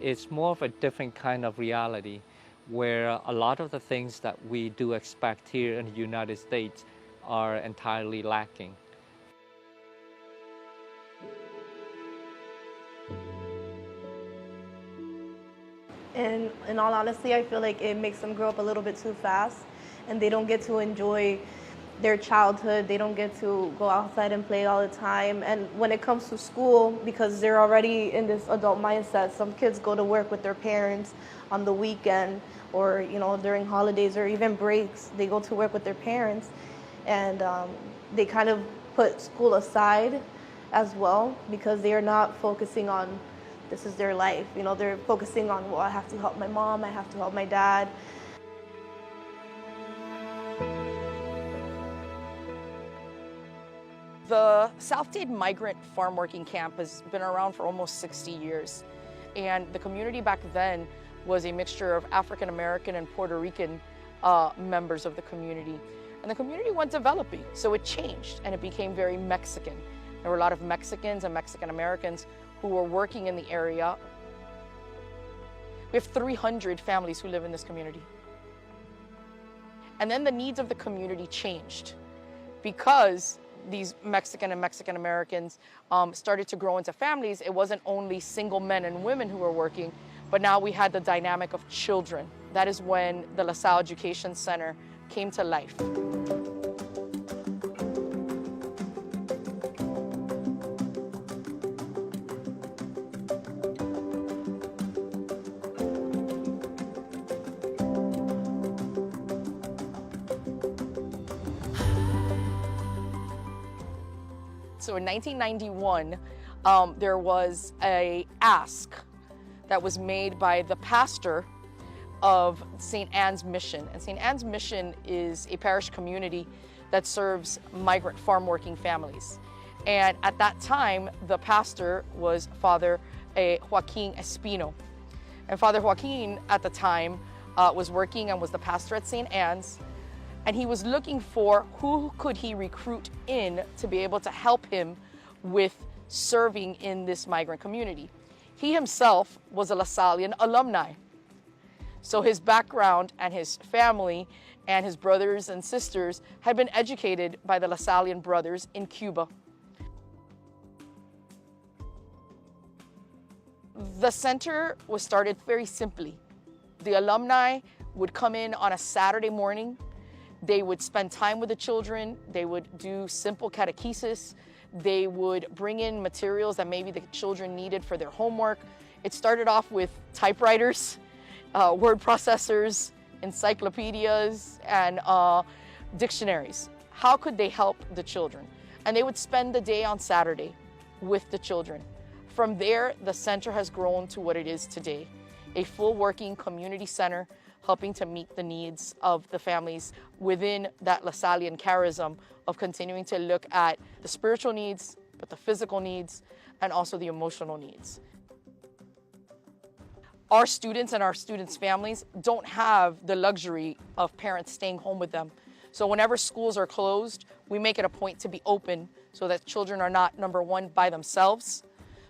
it's more of a different kind of reality where a lot of the things that we do expect here in the United States are entirely lacking. And in all honesty, I feel like it makes them grow up a little bit too fast and they don't get to enjoy their childhood. They don't get to go outside and play all the time. And when it comes to school, because they're already in this adult mindset, some kids go to work with their parents on the weekend or, during holidays or even breaks. They go to work with their parents and they kind of put school aside as well because they are not focusing on this is their life. They're focusing on, well, I have to help my mom, I have to help my dad. The South Dade Migrant Farm Working Camp has been around for almost 60 years. And the community back then was a mixture of African American and Puerto Rican members of the community. And the community went developing, so it changed and it became very Mexican. There were a lot of Mexicans and Mexican Americans who were working in the area. We have 300 families who live in this community. And then the needs of the community changed because these Mexican and Mexican Americans started to grow into families. It wasn't only single men and women who were working, but now we had the dynamic of children. That is when the LaSalle Education Center came to life. So in 1991, there was an ask that was made by the pastor of St. Anne's Mission. And St. Anne's Mission is a parish community that serves migrant farm working families. And at that time, the pastor was Father Joaquin Espino. And Father Joaquin at the time was working and was the pastor at St. Anne's. And he was looking for who could he recruit in to be able to help him with serving in this migrant community. He himself was a LaSallian alumni. So his background and his family and his brothers and sisters had been educated by the LaSallian brothers in Cuba. The center was started very simply. The alumni would come in on a Saturday morning. They would spend time with the children. They would do simple catechesis. They would bring in materials that maybe the children needed for their homework. It started off with typewriters, word processors, encyclopedias, and dictionaries. How could they help the children? And they would spend the day on Saturday with the children. From there, the center has grown to what it is today, a full working community center helping to meet the needs of the families within that LaSallian charism of continuing to look at the spiritual needs, but the physical needs, and also the emotional needs. Our students and our students' families don't have the luxury of parents staying home with them. So whenever schools are closed, we make it a point to be open so that children are not, number one, by themselves,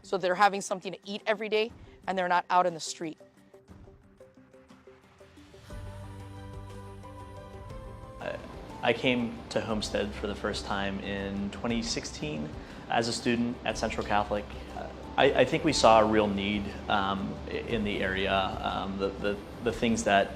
so they're having something to eat every day and they're not out in the street. I came to Homestead for the first time in 2016 as a student at Central Catholic. I think we saw a real need in the area. The things that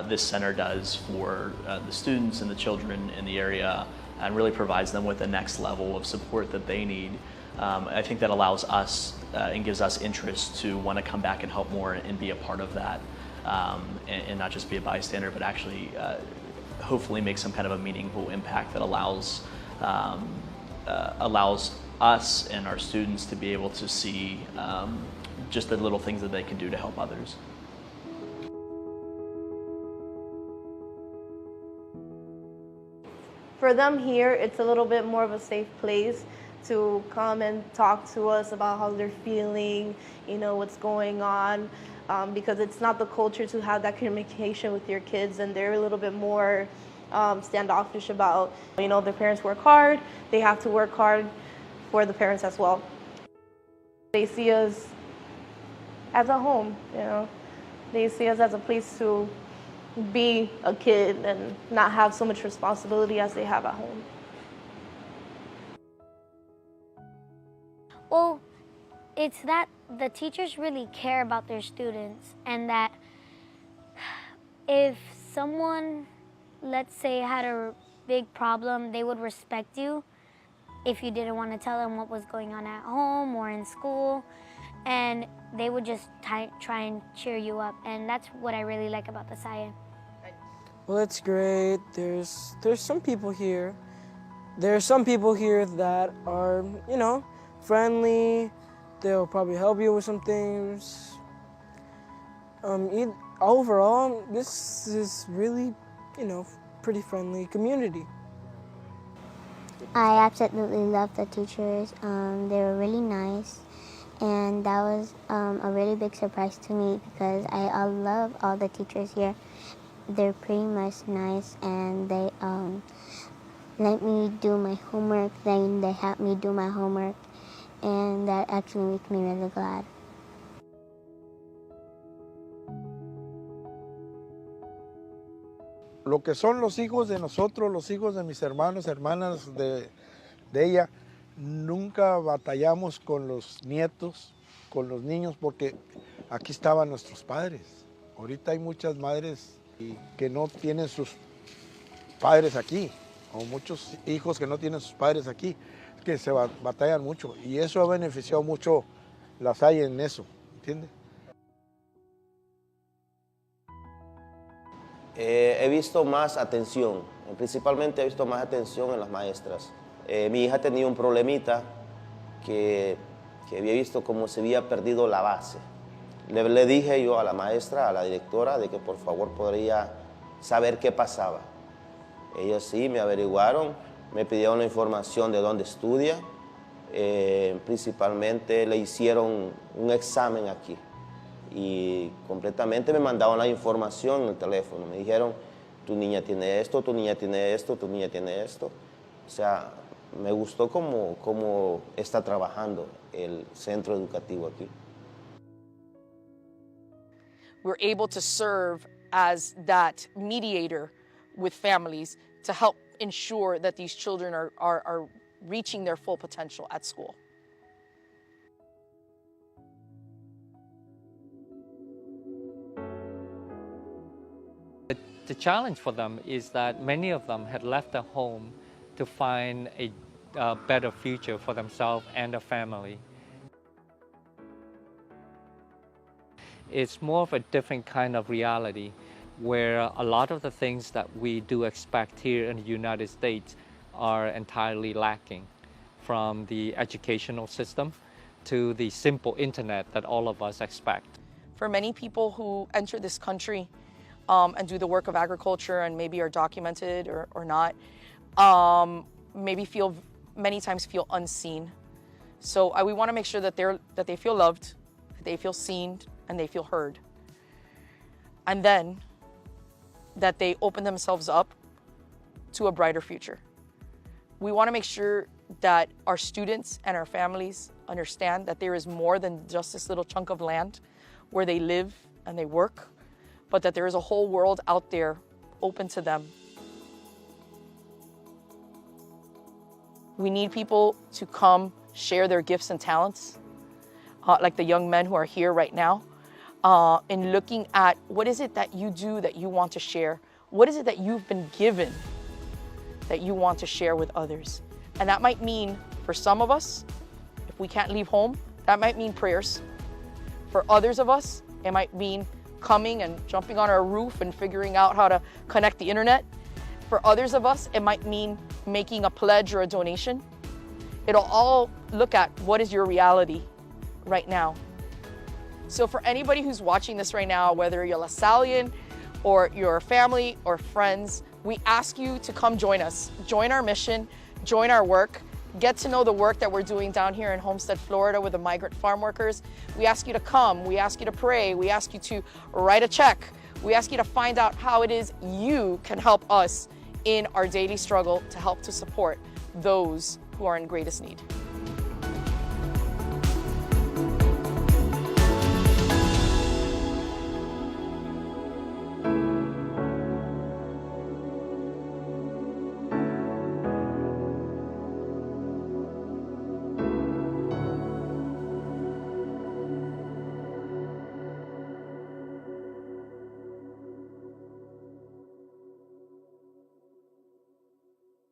this center does for the students and the children in the area and really provides them with the next level of support that they need. I think that allows us and gives us interest to want to come back and help more and be a part of that and not just be a bystander, but actually hopefully make some kind of a meaningful impact that allows us and our students to be able to see just the little things that they can do to help others. For them here, it's a little bit more of a safe place to come and talk to us about how they're feeling, what's going on, because it's not the culture to have that communication with your kids, and they're a little bit more standoffish about, their parents work hard, they have to work hard for the parents as well. They see us as a home, you know. They see us as a place to be a kid and not have so much responsibility as they have at home. Well, it's that the teachers really care about their students, and that if someone, let's say, had a big problem, they would respect you if you didn't want to tell them what was going on at home or in school, and they would just try and cheer you up, and that's what I really like about the SALLE. Well, it's great. There's some people here. There are some people here that are, you know, friendly. They'll probably help you with some things. Overall, this is really, you know, pretty friendly community. I absolutely love the teachers. They were really nice, and that was a really big surprise to me because I love all the teachers here. They're pretty much nice, and they let me do my homework, then they help me do my homework, and that actually makes me really glad. Lo que son los hijos de nosotros, los hijos de mis hermanos, hermanas de ella, nunca batallamos con los nietos, con los niños, porque aquí estaban nuestros padres. Ahorita hay muchas madres que no tienen sus padres aquí, o muchos hijos que no tienen sus padres aquí, que se batallan mucho, y eso ha beneficiado mucho la SALLE en eso, ¿entiendes? He visto más atención, principalmente he visto más atención en las maestras. Mi hija tenía un problemita que había visto como se había perdido la base. Le dije yo a la maestra, a la directora, de que por favor podría saber qué pasaba. Ellos sí me averiguaron, me pidieron la información de dónde estudia, principalmente le hicieron un examen aquí. Y completamente me mandaron la información en el teléfono. Me dijeron, tu niña tiene esto, tu niña tiene esto, tu niña tiene esto. O sea, me gustó cómo está trabajando el centro educativo aquí. We're able to serve as that mediator with families to help ensure that these children are reaching their full potential at school. The challenge for them is that many of them had left their home to find a better future for themselves and their family. It's more of a different kind of reality where a lot of the things that we do expect here in the United States are entirely lacking, from the educational system to the simple internet that all of us expect. For many people who enter this country and do the work of agriculture and maybe are documented or not, many times feel unseen. So we want to make sure that they feel loved, that they feel seen, and they feel heard. And then that they open themselves up to a brighter future. We want to make sure that our students and our families understand that there is more than just this little chunk of land where they live and they work, but that there is a whole world out there open to them. We need people to come share their gifts and talents, like the young men who are here right now, in looking at what is it that you do that you want to share? What is it that you've been given that you want to share with others? And that might mean, for some of us, if we can't leave home, that might mean prayers. For others of us, it might mean coming and jumping on our roof and figuring out how to connect the internet. For others of us, it might mean making a pledge or a donation. It'll all look at what is your reality right now. So for anybody who's watching this right now, whether you're LaSallian or your family or friends, we ask you to come join us. Join our mission, join our work, get to know the work that we're doing down here in Homestead, Florida with the migrant farm workers. We ask you to come, we ask you to pray, we ask you to write a check. We ask you to find out how it is you can help us in our daily struggle to help to support those who are in greatest need.